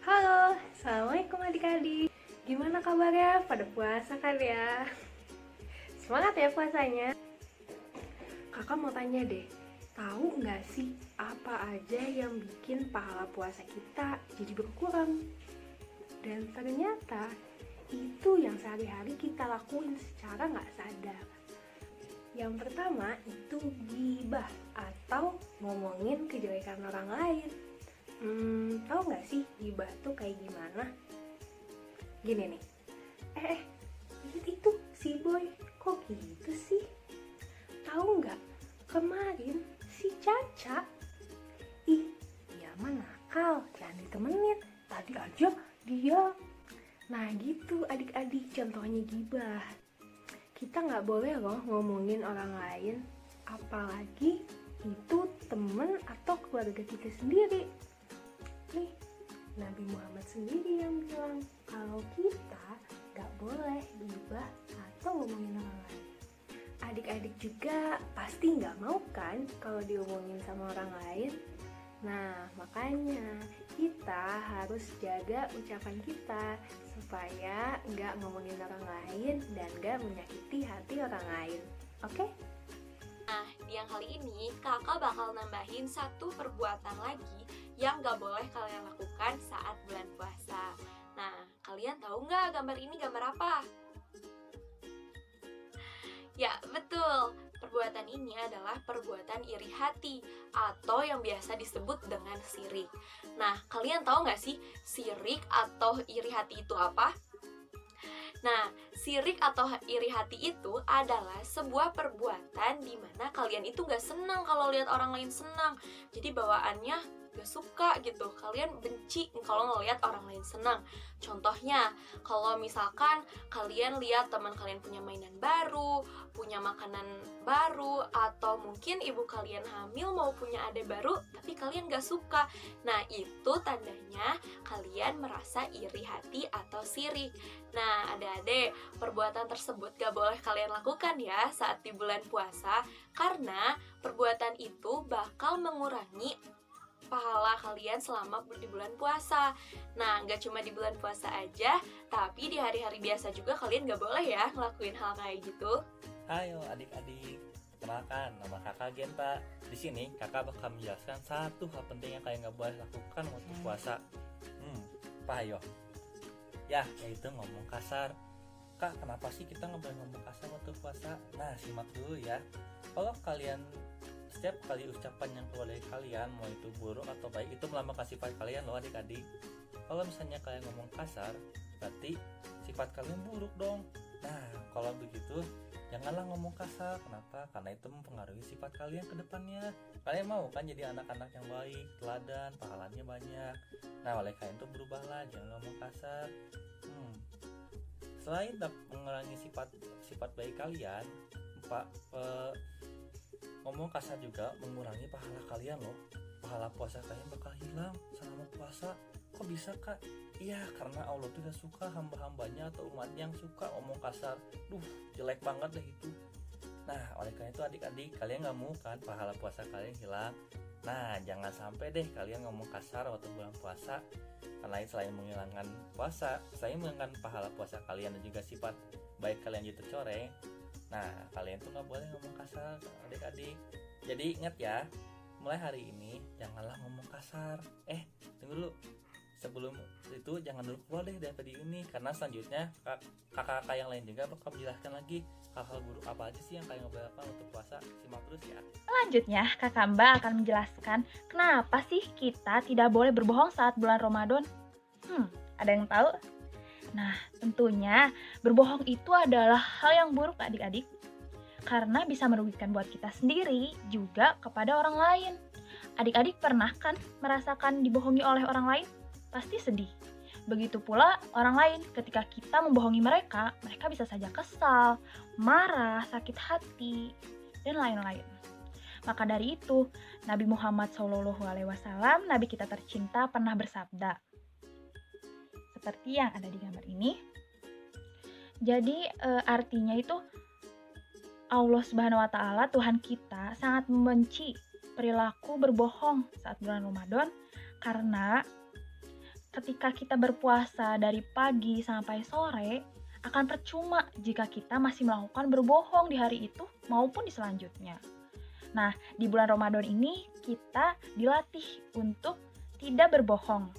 Halo, Assalamualaikum adik-adik. Gimana kabarnya? Pada puasa kan ya? Semangat ya puasanya. Kakak mau tanya deh, tahu nggak sih apa aja yang bikin pahala puasa kita jadi berkurang? Dan ternyata itu yang sehari-hari kita lakuin secara nggak sadar. Yang pertama itu gibah atau ngomongin kejelekan orang lain. Tahu nggak sih gibah tuh kayak gimana? Gini nih, lihat itu si Boy, kok gitu sih? Tahu nggak? Kemarin si Caca, dia mah nakal, jangan ditemenin. Tadi aja dia. Nah gitu adik-adik contohnya gibah. Kita nggak boleh loh ngomongin orang lain, apalagi itu temen atau keluarga kita sendiri. Nih, Nabi Muhammad sendiri yang bilang kalau kita gak boleh gibah atau ngomongin orang lain. Adik-adik juga pasti gak mau kan kalau diomongin sama orang lain. Nah, makanya kita harus jaga ucapan kita supaya gak ngomongin orang lain dan gak menyakiti hati orang lain. Oke? Nah, di yang kali ini kakak bakal nambahin satu perbuatan lagi yang gak boleh kalian lakukan saat bulan puasa. Nah, kalian tahu nggak gambar ini gambar apa? Ya, betul. Perbuatan ini adalah perbuatan iri hati atau yang biasa disebut dengan sirik. Nah, kalian tahu nggak sih sirik atau iri hati itu apa? Nah, sirik atau iri hati itu adalah sebuah perbuatan di mana kalian itu gak senang kalau lihat orang lain senang. Jadi bawaannya gak suka gitu, kalian benci kalau ngelihat orang lain senang. Contohnya, kalau misalkan kalian lihat teman kalian punya mainan baru, punya makanan baru, atau mungkin ibu kalian hamil mau punya adik baru, tapi kalian gak suka. Nah, itu tandanya kalian merasa iri hati atau sirik. Nah, adik-adik, perbuatan tersebut gak boleh kalian lakukan ya saat di bulan puasa, karena perbuatan itu bakal mengurangi pahala kalian selama di bulan puasa. Nah, gak cuma di bulan puasa aja, tapi di hari-hari biasa juga kalian gak boleh ya ngelakuin hal kayak gitu. Ayo adik-adik, kenalkan nama kakak Genta. Di sini kakak bakal menjelaskan satu hal penting yang kalian gak boleh lakukan waktu puasa. Apa ayo? Ya, yaitu ngomong kasar. Kak, kenapa sih kita nggak boleh ngomong kasar waktu puasa? Nah, simak dulu ya. Kalau kalian setiap kali ucapan yang keluar dari kalian, mau itu buruk atau baik, itu melambangkan sifat kalian loh adik-adik. Kalau misalnya kalian ngomong kasar, berarti sifat kalian buruk dong. Nah, kalau begitu, janganlah ngomong kasar. Kenapa? Karena itu mempengaruhi sifat kalian ke depannya. Kalian mau kan jadi anak-anak yang baik, teladan, pahalanya banyak. Nah, oleh karena itu berubahlah, jangan ngomong kasar. Selain mengurangi sifat baik kalian, ngomong kasar juga mengurangi pahala kalian loh. Pahala puasa kalian bakal hilang selama puasa. Kok bisa kak? Iya, karena Allah tidak suka hamba-hambanya atau umat yang suka ngomong kasar. Jelek banget deh itu. Nah, oleh karena itu adik-adik, kalian gak mau kan pahala puasa kalian hilang. Nah, jangan sampai deh kalian ngomong kasar waktu bulan puasa. Karena selain menghilangkan puasa, selain menghilangkan pahala puasa kalian dan juga sifat baik kalian jadi tercoreng. Nah, kalian tuh gak boleh ngomong kasar adik-adik. Jadi ingat ya, mulai hari ini janganlah ngomong kasar. Tunggu dulu. Sebelum itu jangan dulu keluar deh dari video ini, karena selanjutnya kakak-kakak yang lain juga bakal menjelaskan lagi hal-hal buruk apa aja sih yang kalian nggak boleh lakukan untuk puasa. Simak terus ya. Selanjutnya, Kakak Mbak akan menjelaskan kenapa sih kita tidak boleh berbohong saat bulan Ramadan. Ada yang tahu? Nah, tentunya berbohong itu adalah hal yang buruk adik-adik, karena bisa merugikan buat kita sendiri juga kepada orang lain. Adik-adik pernah kan merasakan dibohongi oleh orang lain? Pasti sedih. Begitu pula orang lain, ketika kita membohongi mereka, mereka bisa saja kesal, marah, sakit hati, dan lain-lain. Maka dari itu, Nabi Muhammad SAW, Nabi kita tercinta, pernah bersabda, seperti yang ada di gambar ini. Jadi artinya itu Allah Subhanahu wa Ta'ala, Tuhan kita, sangat membenci perilaku berbohong saat bulan Ramadan, karena ketika kita berpuasa dari pagi sampai sore, akan percuma jika kita masih melakukan berbohong di hari itu maupun di selanjutnya. Nah, di bulan Ramadan ini kita dilatih untuk tidak berbohong,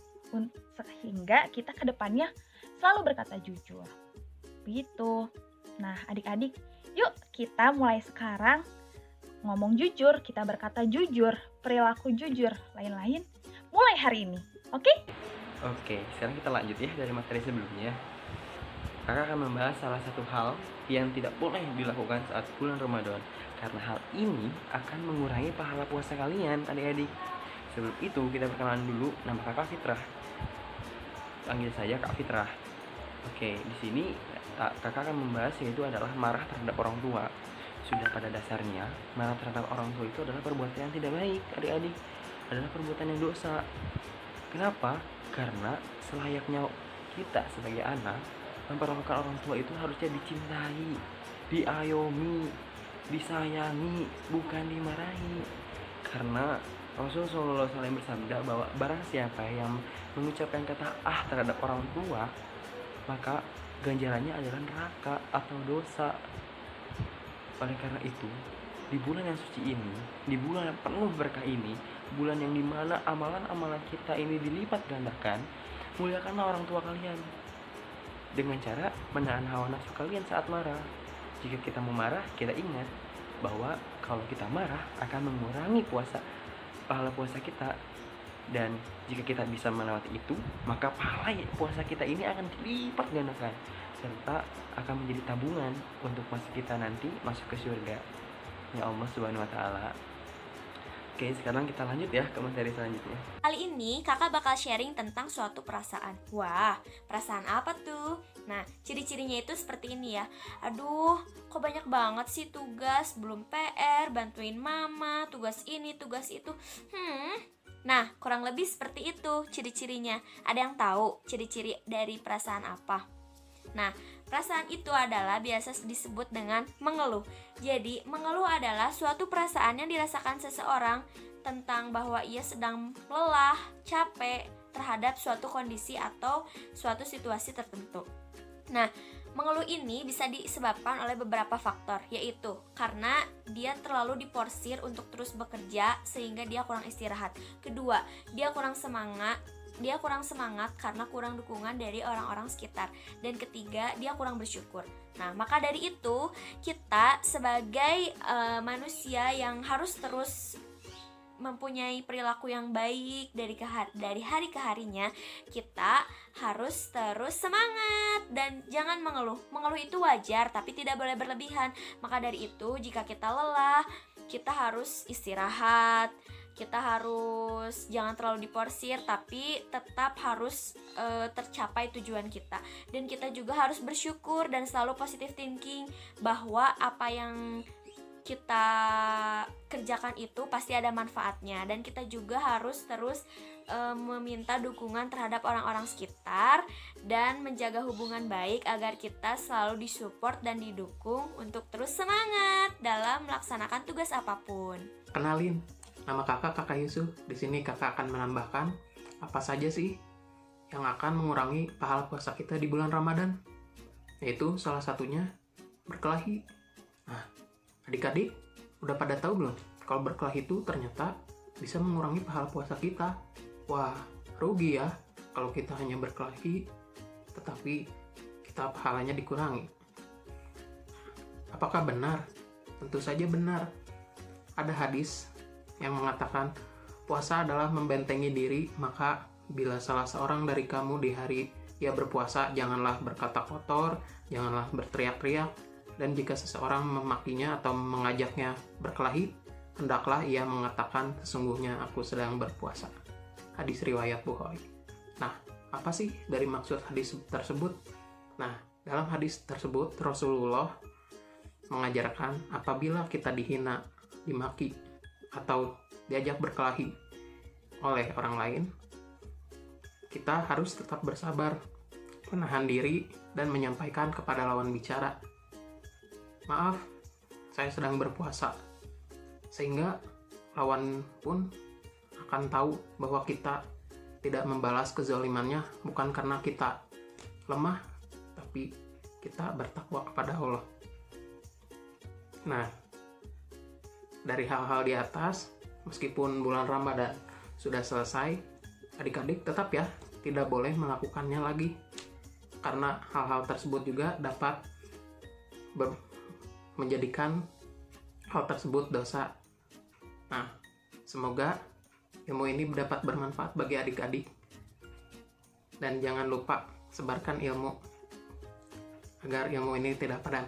sehingga kita ke depannya selalu berkata jujur. Begitu. Nah, adik-adik, yuk kita mulai sekarang ngomong jujur, kita berkata jujur, perilaku jujur, lain-lain mulai hari ini. Oke? Oke, sekarang kita lanjut ya dari materi sebelumnya. Kakak akan membahas salah satu hal yang tidak boleh dilakukan saat bulan Ramadan, karena hal ini akan mengurangi pahala puasa kalian, adik-adik. Sebelum itu kita perkenalan dulu, nama kakak Fitrah. Panggil saja Kak Fitrah. Oke, di sini kakak akan membahas yaitu adalah marah terhadap orang tua. Sudah pada dasarnya, marah terhadap orang tua itu adalah perbuatan yang tidak baik, adik-adik. Adalah perbuatan yang dosa. Kenapa? Karena selayaknya kita sebagai anak memperlakukan orang tua itu harusnya dicintai, diayomi, disayangi, bukan dimarahi. Karena Rasulullah SAW bersabda bahwa barang siapa yang mengucapkan kata terhadap orang tua, maka ganjarannya adalah neraka atau dosa. Oleh karena itu, di bulan yang suci ini, di bulan yang penuh berkah ini, bulan yang dimana amalan-amalan kita ini dilipat gandakan, muliakanlah orang tua kalian dengan cara menahan hawa nafsu kalian saat marah. Jika kita mau marah, kita ingat bahwa kalau kita marah akan mengurangi pahala puasa kita. Dan jika kita bisa melewati itu, maka pahala puasa kita ini akan dilipat gandakan, serta akan menjadi tabungan untuk masa kita nanti masuk ke surga ya Allah Subhanahu wa Ta'ala. Oke, sekarang kita lanjut ya ke materi selanjutnya. Kali ini kakak bakal sharing tentang suatu perasaan. Wah, perasaan apa tuh? Nah, ciri-cirinya itu seperti ini ya. Aduh, kok banyak banget sih tugas, belum PR, bantuin mama, tugas ini, tugas itu. Nah, kurang lebih seperti itu ciri-cirinya. Ada yang tahu ciri-ciri dari perasaan apa? Nah, perasaan itu adalah biasa disebut dengan mengeluh. Jadi, mengeluh adalah suatu perasaan yang dirasakan seseorang tentang bahwa ia sedang lelah, capek terhadap suatu kondisi atau suatu situasi tertentu. Nah, mengeluh ini bisa disebabkan oleh beberapa faktor, yaitu karena dia terlalu diporsir untuk terus bekerja sehingga dia kurang istirahat. Kedua, dia kurang semangat karena kurang dukungan dari orang-orang sekitar. Dan ketiga, dia kurang bersyukur. Nah, maka dari itu kita sebagai manusia yang harus terus mempunyai perilaku yang baik dari hari ke harinya, kita harus terus semangat dan jangan mengeluh. Mengeluh itu wajar tapi tidak boleh berlebihan. Maka dari itu jika kita lelah, kita harus istirahat. Kita harus jangan terlalu diporsir tapi tetap harus tercapai tujuan kita. Dan kita juga harus bersyukur dan selalu positive thinking bahwa apa yang kita kerjakan itu pasti ada manfaatnya. Dan kita juga harus terus meminta dukungan terhadap orang-orang sekitar dan menjaga hubungan baik agar kita selalu disupport dan didukung untuk terus semangat dalam melaksanakan tugas apapun. Kenalin, nama kakak Yusuf. Di sini kakak akan menambahkan apa saja sih yang akan mengurangi pahala puasa kita di bulan Ramadan. Yaitu salah satunya berkelahi. Nah, adik-adik udah pada tahu belum kalau berkelahi itu ternyata bisa mengurangi pahala puasa kita? Wah, rugi ya kalau kita hanya berkelahi tetapi kita pahalanya dikurangi. Apakah benar? Tentu saja benar. Ada hadis yang mengatakan puasa adalah membentengi diri, maka bila salah seorang dari kamu di hari ia berpuasa, janganlah berkata kotor, janganlah berteriak-teriak, dan jika seseorang memakinya atau mengajaknya berkelahi, hendaklah ia mengatakan sesungguhnya aku sedang berpuasa. Hadis riwayat Bukhari. Nah, apa sih dari maksud hadis tersebut? Nah, dalam hadis tersebut Rasulullah mengajarkan apabila kita dihina, dimaki, atau diajak berkelahi oleh orang lain, kita harus tetap bersabar, menahan diri, dan menyampaikan kepada lawan bicara, maaf, saya sedang berpuasa. Sehingga lawan pun akan tahu bahwa kita tidak membalas kezalimannya bukan karena kita lemah, tapi kita bertakwa kepada Allah. Nah, dari hal-hal di atas, meskipun bulan Ramadan sudah selesai, adik-adik tetap ya tidak boleh melakukannya lagi, karena hal-hal tersebut juga dapat menjadikan hal tersebut dosa. Nah, semoga ilmu ini dapat bermanfaat bagi adik-adik, dan jangan lupa sebarkan ilmu agar ilmu ini tidak padam.